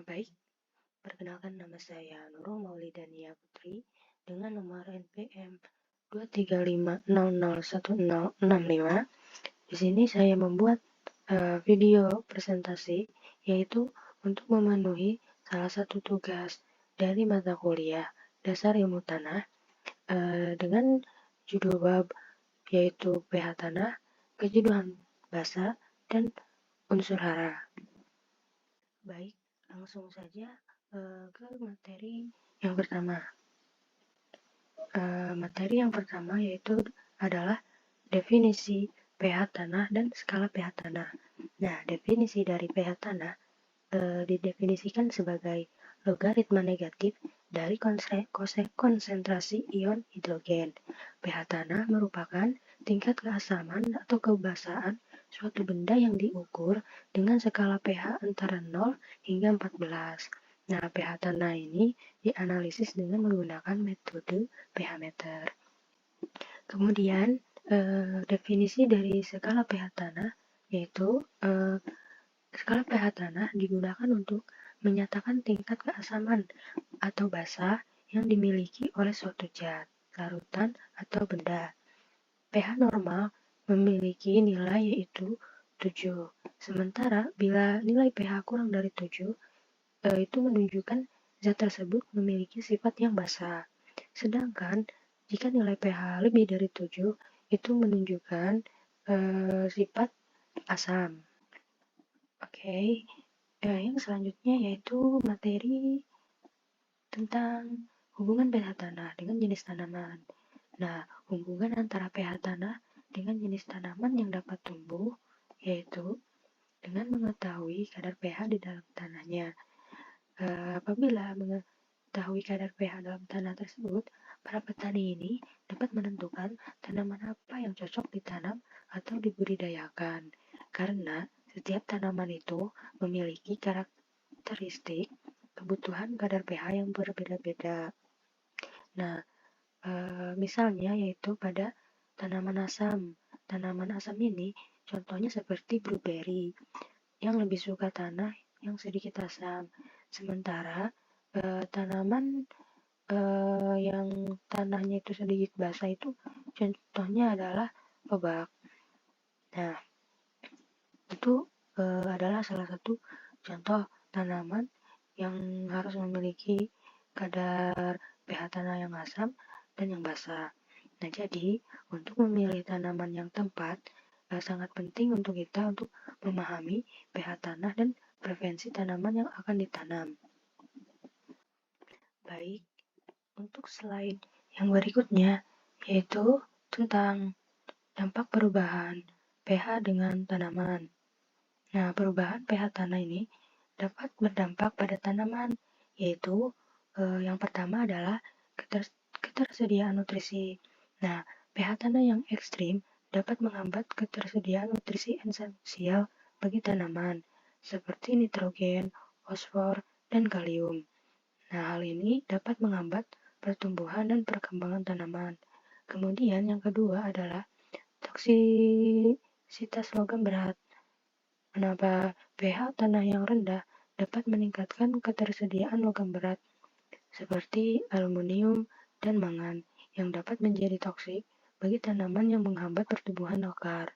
Baik, perkenalkan nama saya Nurul Maulidania Putri dengan nomor NPM 235001065. Di sini saya membuat video presentasi yaitu untuk memenuhi salah satu tugas dari mata kuliah Dasar Ilmu Tanah dengan judul bab yaitu pH tanah, kejenuhan basa, dan unsur hara. Baik, langsung saja ke materi yang pertama. Materi yang pertama yaitu adalah definisi pH tanah dan skala pH tanah. Nah, definisi dari pH tanah didefinisikan sebagai logaritma negatif dari konsentrasi ion hidrogen. pH tanah merupakan tingkat keasaman atau kebasaan suatu benda yang diukur dengan skala pH antara 0 hingga 14. Nah, pH tanah ini dianalisis dengan menggunakan metode pH meter. Kemudian, definisi dari skala pH tanah yaitu skala pH tanah digunakan untuk menyatakan tingkat keasaman atau basa yang dimiliki oleh suatu zat, larutan, atau benda. pH normal memiliki nilai yaitu 7. Sementara bila nilai pH kurang dari 7, itu menunjukkan zat tersebut memiliki sifat yang basa. Sedangkan jika nilai pH lebih dari 7, itu menunjukkan sifat asam. Oke, yang selanjutnya yaitu materi tentang hubungan pH tanah dengan jenis tanaman. Nah, hubungan antara pH tanah dengan jenis tanaman yang dapat tumbuh yaitu dengan mengetahui kadar pH di dalam tanahnya. Apabila mengetahui kadar pH dalam tanah tersebut, para petani ini dapat menentukan tanaman apa yang cocok ditanam atau dibudidayakan. Karena setiap tanaman itu memiliki karakteristik kebutuhan kadar pH yang berbeda-beda. Nah, misalnya yaitu pada tanaman asam. Tanaman asam ini contohnya seperti blueberry yang lebih suka tanah yang sedikit asam. Sementara tanaman yang tanahnya itu sedikit basah itu contohnya adalah lobak. Nah, itu adalah salah satu contoh tanaman yang harus memiliki kadar pH tanah yang asam dan yang basah. Nah, jadi untuk memilih tanaman yang tepat sangat penting untuk kita untuk memahami pH tanah dan preferensi tanaman yang akan ditanam. Baik, untuk slide yang berikutnya yaitu tentang dampak perubahan pH dengan tanaman. Nah, perubahan pH tanah ini dapat berdampak pada tanaman, yaitu yang pertama adalah ketersediaan nutrisi. Nah, pH tanah yang ekstrim dapat menghambat ketersediaan nutrisi esensial bagi tanaman, seperti nitrogen, fosfor, dan kalium. Nah, hal ini dapat menghambat pertumbuhan dan perkembangan tanaman. Kemudian yang kedua adalah toksisitas logam berat. Kenapa pH tanah yang rendah dapat meningkatkan ketersediaan logam berat seperti aluminium dan mangan yang dapat menjadi toksik bagi tanaman yang menghambat pertumbuhan akar.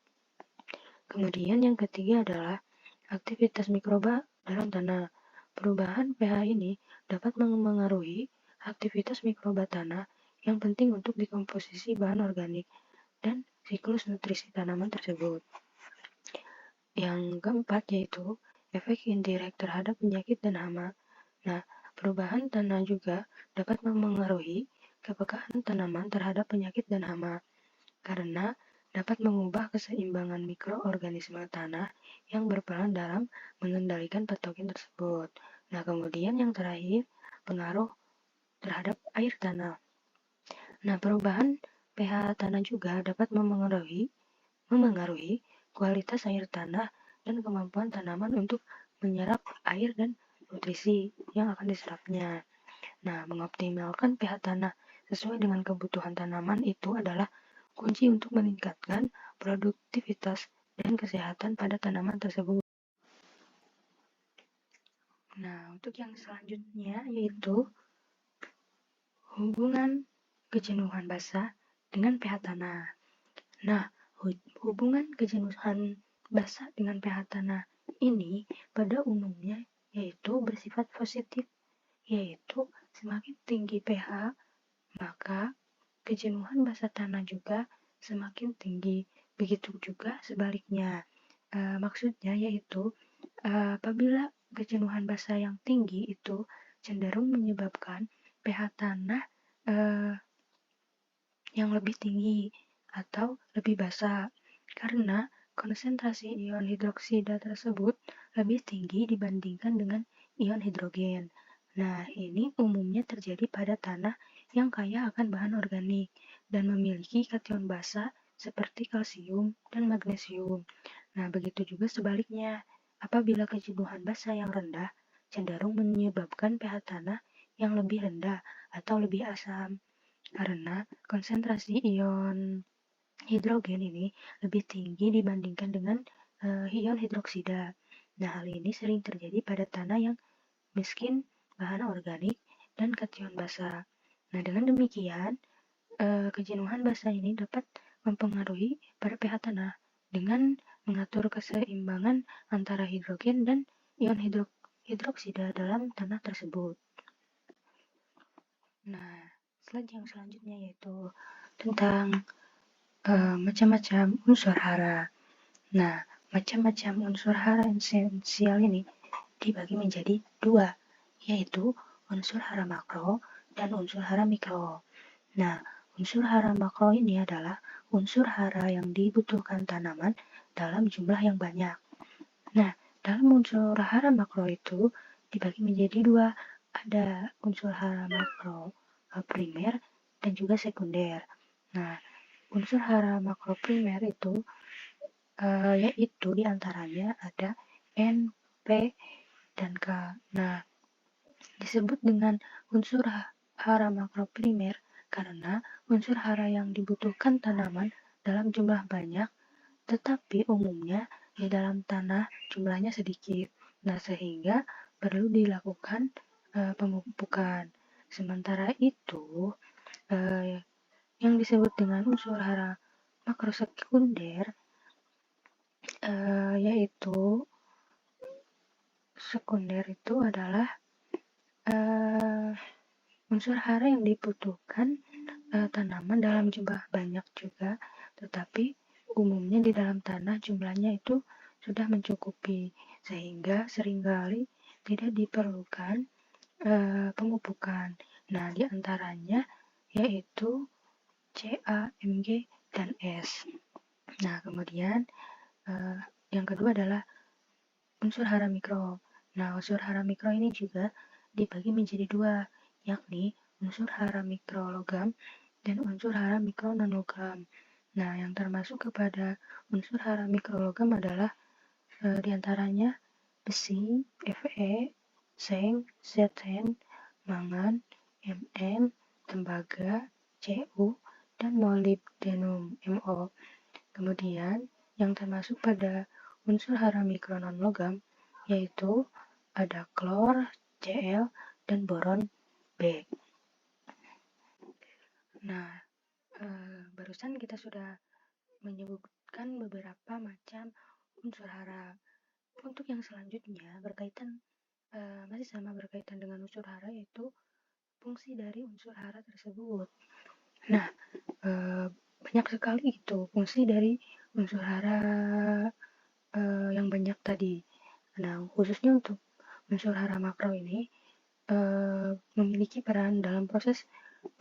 Kemudian yang ketiga adalah aktivitas mikroba dalam tanah. Perubahan pH ini dapat mengaruhi aktivitas mikroba tanah yang penting untuk dekomposisi bahan organik dan siklus nutrisi tanaman tersebut. Yang keempat yaitu efek indirek terhadap penyakit dan hama. Nah, perubahan tanah juga dapat memengaruhi kepekaan tanaman terhadap penyakit dan hama, karena dapat mengubah keseimbangan mikroorganisme tanah yang berperan dalam mengendalikan patogen tersebut. Nah, kemudian yang terakhir, pengaruh terhadap air tanah. Nah, perubahan pH tanah juga dapat memengaruhi kualitas air tanah dan kemampuan tanaman untuk menyerap air dan nutrisi yang akan diserapnya. Nah, mengoptimalkan pH tanah sesuai dengan kebutuhan tanaman itu adalah kunci untuk meningkatkan produktivitas dan kesehatan pada tanaman tersebut. Nah, untuk yang selanjutnya yaitu hubungan kejenuhan basah dengan pH tanah. Nah, hubungan kejenuhan basah dengan pH tanah ini pada umumnya yaitu bersifat positif, yaitu semakin tinggi pH, maka kejenuhan basah tanah juga semakin tinggi. Begitu juga sebaliknya. Maksudnya yaitu apabila kejenuhan basah yang tinggi itu cenderung menyebabkan pH tanah uh, yang lebih tinggi atau lebih basah karena konsentrasi ion hidroksida tersebut lebih tinggi dibandingkan dengan ion hidrogen. Nah, ini umumnya terjadi pada tanah yang kaya akan bahan organik dan memiliki kation basa seperti kalsium dan magnesium. Nah, begitu juga sebaliknya. Apabila kejenuhan basa yang rendah cenderung menyebabkan pH tanah yang lebih rendah atau lebih asam karena konsentrasi ion hidrogen ini lebih tinggi dibandingkan dengan ion hidroksida. Nah, hal ini sering terjadi pada tanah yang miskin bahan organik dan kation basa. Nah, dengan demikian, kejenuhan basa ini dapat mempengaruhi pada pH tanah dengan mengatur keseimbangan antara hidrogen dan ion hidroksida dalam tanah tersebut. Nah, slide yang selanjutnya yaitu tentang macam-macam unsur hara. Nah, macam-macam unsur hara esensial ini dibagi menjadi dua, yaitu unsur hara makro dan unsur hara mikro. Nah, unsur hara makro ini adalah unsur hara yang dibutuhkan tanaman dalam jumlah yang banyak. Nah, dalam unsur hara makro itu dibagi menjadi dua, ada unsur hara makro primer dan juga sekunder. Nah, unsur hara makro primer itu yaitu diantaranya ada N, P, dan K. Nah, disebut dengan unsur hara makro primer karena unsur hara yang dibutuhkan tanaman dalam jumlah banyak, tetapi umumnya di dalam tanah jumlahnya sedikit. Nah, sehingga perlu dilakukan pemupukan. Sementara itu, yang disebut dengan unsur hara makrosekunder yaitu sekunder itu adalah unsur hara yang dibutuhkan tanaman dalam jumlah banyak juga, tetapi umumnya di dalam tanah jumlahnya itu sudah mencukupi sehingga seringkali tidak diperlukan pemupukan. Nah, diantaranya yaitu C, A, M, G, dan S. Nah, kemudian yang kedua adalah unsur hara mikro. Nah, unsur hara mikro ini juga dibagi menjadi dua, yakni unsur hara mikro logam dan unsur hara mikro non-logam. Nah, yang termasuk kepada unsur hara mikro logam adalah diantaranya besi, Fe, seng, Zn, mangan, Mn, tembaga, Cu, dan molybdenum, Mo. Kemudian, yang termasuk pada unsur hara mikro non-logam yaitu ada klor, Cl, dan boron B. Nah, barusan kita sudah menyebutkan beberapa macam unsur hara. Untuk yang selanjutnya masih sama berkaitan dengan unsur hara yaitu fungsi dari unsur hara tersebut. Nah, banyak sekali itu fungsi dari unsur hara yang banyak tadi. Nah, khususnya untuk unsur hara makro ini memiliki peran dalam proses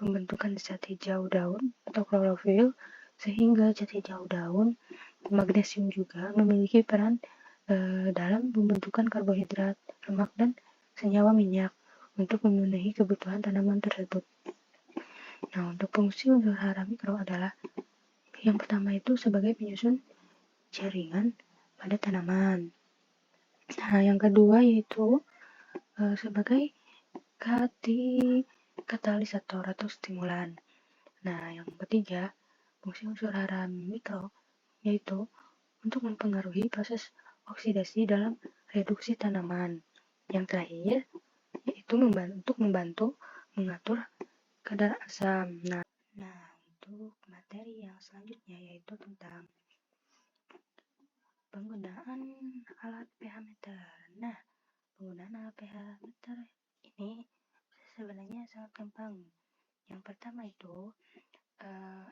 pembentukan zat hijau daun atau klorofil, sehingga zat hijau daun, magnesium juga memiliki peran dalam pembentukan karbohidrat, lemak, dan senyawa minyak untuk memenuhi kebutuhan tanaman tersebut. Nah, untuk fungsi unsur hara mikro adalah yang pertama itu sebagai penyusun jaringan pada tanaman. Nah, yang kedua yaitu sebagai katalisator atau stimulan. Nah, yang ketiga, fungsi unsur hara mikro yaitu untuk mempengaruhi proses oksidasi dalam reduksi tanaman. Yang terakhir yaitu membantu mengatur kadar asam. Nah, untuk materi yang selanjutnya yaitu tentang penggunaan alat pH meter. Nah, penggunaan alat pH meter ini sebenarnya sangat gampang. Yang pertama itu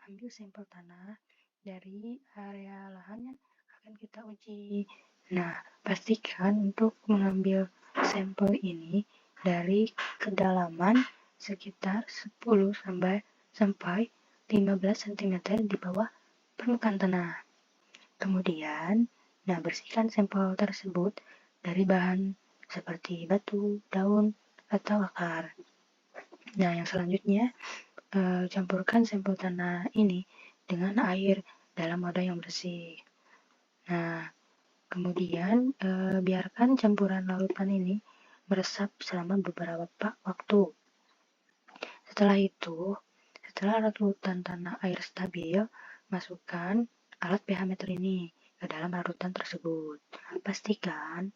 ambil sampel tanah dari area lahan yang akan kita uji. Nah, pastikan untuk mengambil sampel ini dari kedalaman sekitar 10 sampai 15 cm di bawah permukaan tanah. Kemudian, bersihkan sampel tersebut dari bahan seperti batu, daun, atau akar. Nah, yang selanjutnya, campurkan sampel tanah ini dengan air dalam wadah yang bersih. Nah, kemudian biarkan campuran larutan ini meresap selama beberapa waktu. Setelah itu, setelah larutan tanah air stabil, masukkan alat pH meter ini ke dalam larutan tersebut. Pastikan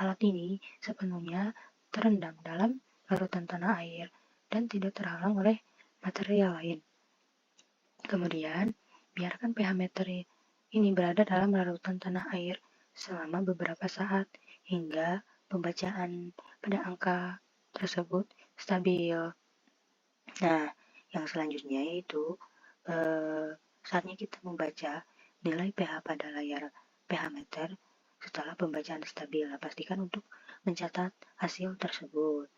alat ini sepenuhnya terendam dalam larutan tanah air dan tidak terhalang oleh material lain. Kemudian, biarkan pH meter ini berada dalam larutan tanah air selama beberapa saat hingga pembacaan pada angka tersebut stabil. Nah, yang selanjutnya yaitu saatnya kita membaca nilai pH pada layar pH meter setelah pembacaan stabil. Pastikan untuk mencatat hasil tersebut.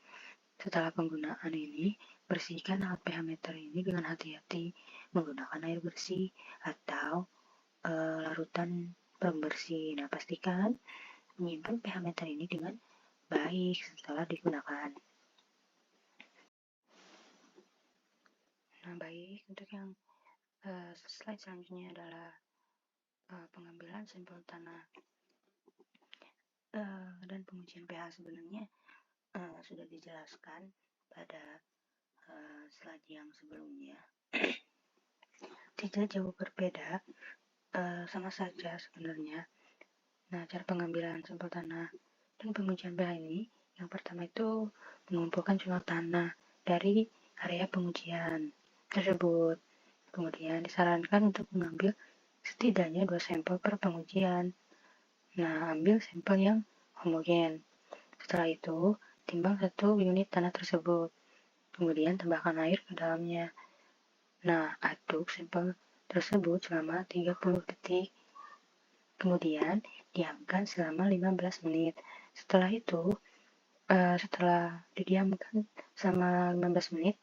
Setelah penggunaan ini, bersihkan alat pH meter ini dengan hati-hati menggunakan air bersih atau larutan pembersih. Nah, pastikan menyimpan pH meter ini dengan baik setelah digunakan. Nah, baik, untuk yang slide selanjutnya adalah pengambilan sampel tanah dan pengujian pH. Sebenarnya sudah dijelaskan pada slide yang sebelumnya. Tidak jauh berbeda, sama saja sebenarnya. Nah, cara pengambilan sampel tanah dan pengujian pH ini, yang pertama itu mengumpulkan jumlah tanah dari area pengujian tersebut. Kemudian disarankan untuk mengambil setidaknya 2 sampel per pengujian. Nah, ambil sampel yang homogen. Setelah itu, timbang 1 unit tanah tersebut. Kemudian tambahkan air ke dalamnya. Nah, aduk sampel tersebut selama 30 detik. Kemudian, diamkan selama 15 menit. Setelah itu, setelah didiamkan selama 15 menit,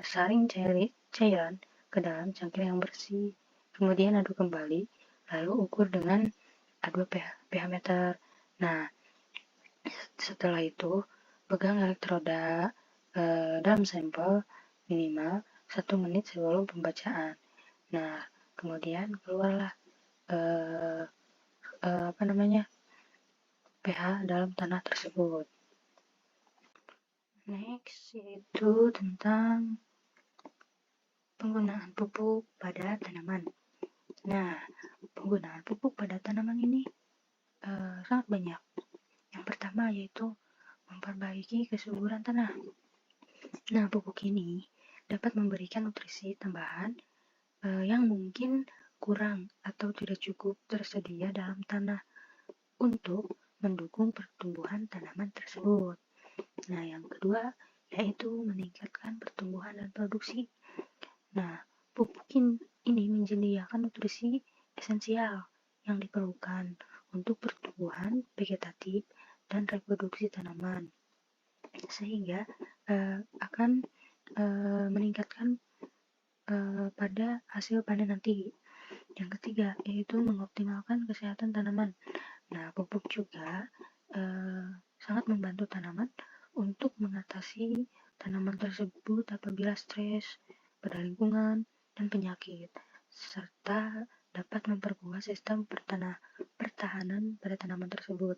saring cairan ke dalam cangkir yang bersih. Kemudian aduk kembali, lalu ukur dengan aduan pH meter. Nah, setelah itu pegang elektroda dalam sampel minimal 1 menit sebelum pembacaan. Nah, kemudian keluarlah pH dalam tanah tersebut. Next, yaitu tentang penggunaan pupuk pada tanaman. Nah, penggunaan pupuk pada tanaman ini sangat banyak. Yang pertama yaitu memperbaiki kesuburan tanah. Nah, pupuk ini dapat memberikan nutrisi tambahan yang mungkin kurang atau tidak cukup tersedia dalam tanah untuk mendukung pertumbuhan tanaman tersebut. Nah, yang kedua yaitu meningkatkan pertumbuhan dan produksi. Nah, pupuk ini menyediakan nutrisi esensial yang diperlukan untuk pertumbuhan vegetatif dan reproduksi tanaman, sehingga akan meningkatkan pada hasil panen nanti. Yang ketiga yaitu mengoptimalkan kesehatan tanaman. Nah, pupuk juga sangat membantu tanaman untuk mengatasi tanaman tersebut apabila stres pada lingkungan dan penyakit, serta dapat memperkuat sistem pertahanan pada tanaman tersebut.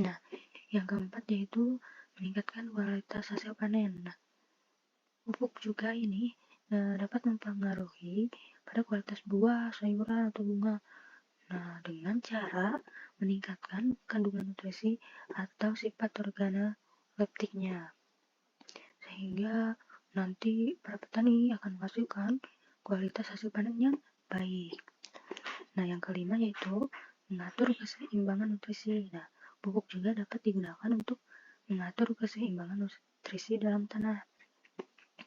Nah, yang keempat yaitu meningkatkan kualitas hasil panen. Nah, pupuk juga ini dapat mempengaruhi pada kualitas buah, sayuran, atau bunga. Nah, dengan cara meningkatkan kandungan nutrisi atau sifat organoleptiknya, sehingga nanti para petani akan menghasilkan kualitas hasil panen yang baik. Nah, yang kelima yaitu mengatur keseimbangan nutrisi. Nah, pupuk juga dapat digunakan untuk mengatur keseimbangan nutrisi dalam tanah,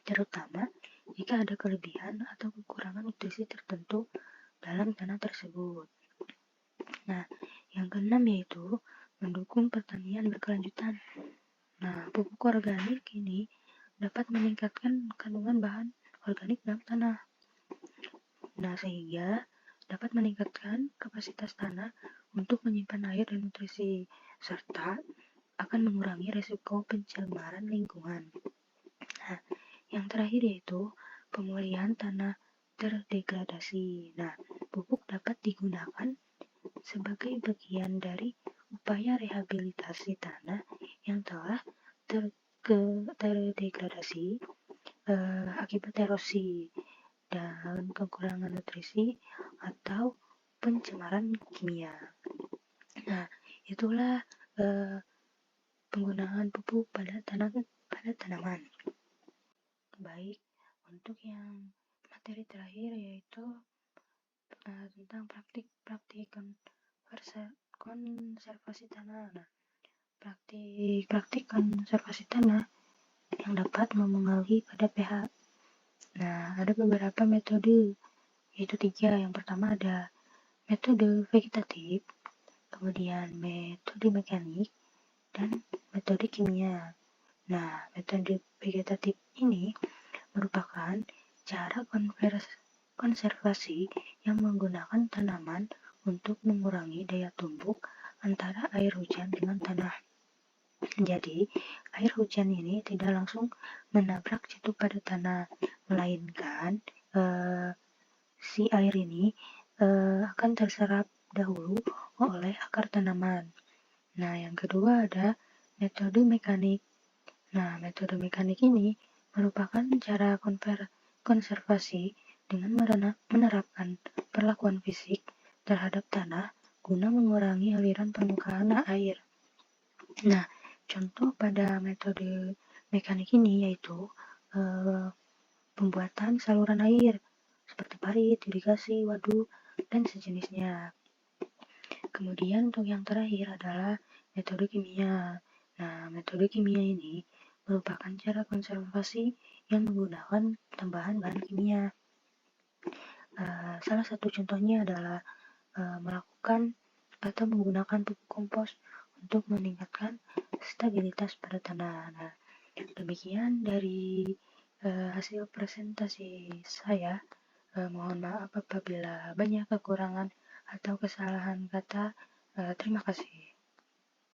terutama jika ada kelebihan atau kekurangan nutrisi tertentu dalam tanah tersebut. Nah, yang keenam yaitu mendukung pertanian berkelanjutan. Nah, pupuk organik ini dapat meningkatkan kandungan bahan organik dalam tanah. Nah, sehingga dapat meningkatkan kapasitas tanah untuk menyimpan air dan nutrisi, serta akan mengurangi risiko pencemaran lingkungan. Nah, yang terakhir yaitu pemulihan tanah terdegradasi. Nah, pupuk dapat digunakan sebagai bagian dari upaya rehabilitasi tanah yang telah terdegradasi akibat erosi dan kekurangan nutrisi atau pencemaran kimia. Nah, itulah penggunaan pupuk pada tanaman. Baik, untuk yang materi terakhir yaitu tentang praktik konservasi tanah. Nah, praktik konservasi tanah yang dapat mempengaruhi pada pH. Nah, ada beberapa metode, yaitu 3. Yang pertama ada metode vegetatif, kemudian metode mekanik, dan metode kimia. Nah, metode vegetatif ini merupakan cara konservasi yang menggunakan tanaman untuk mengurangi daya tumbuk antara air hujan dengan tanah. Jadi, air hujan ini tidak langsung menabrak jatuh pada tanah, melainkan si air ini akan terserap dahulu oleh akar tanaman. Nah, yang kedua ada metode mekanik. Nah, metode mekanik ini merupakan cara konservasi dengan menerapkan perlakuan fisik terhadap tanah guna mengurangi aliran permukaan air. Nah, contoh pada metode mekanik ini yaitu pembuatan saluran air seperti parit, irigasi, waduk, dan sejenisnya. Kemudian untuk yang terakhir adalah metode kimia. Nah, metode kimia ini merupakan cara konservasi yang menggunakan tambahan bahan kimia. Salah satu contohnya adalah melakukan atau menggunakan pupuk kompos untuk meningkatkan stabilitas pada tanah. Nah, demikian dari hasil presentasi saya. Mohon maaf apabila banyak kekurangan atau kesalahan kata. Terima kasih.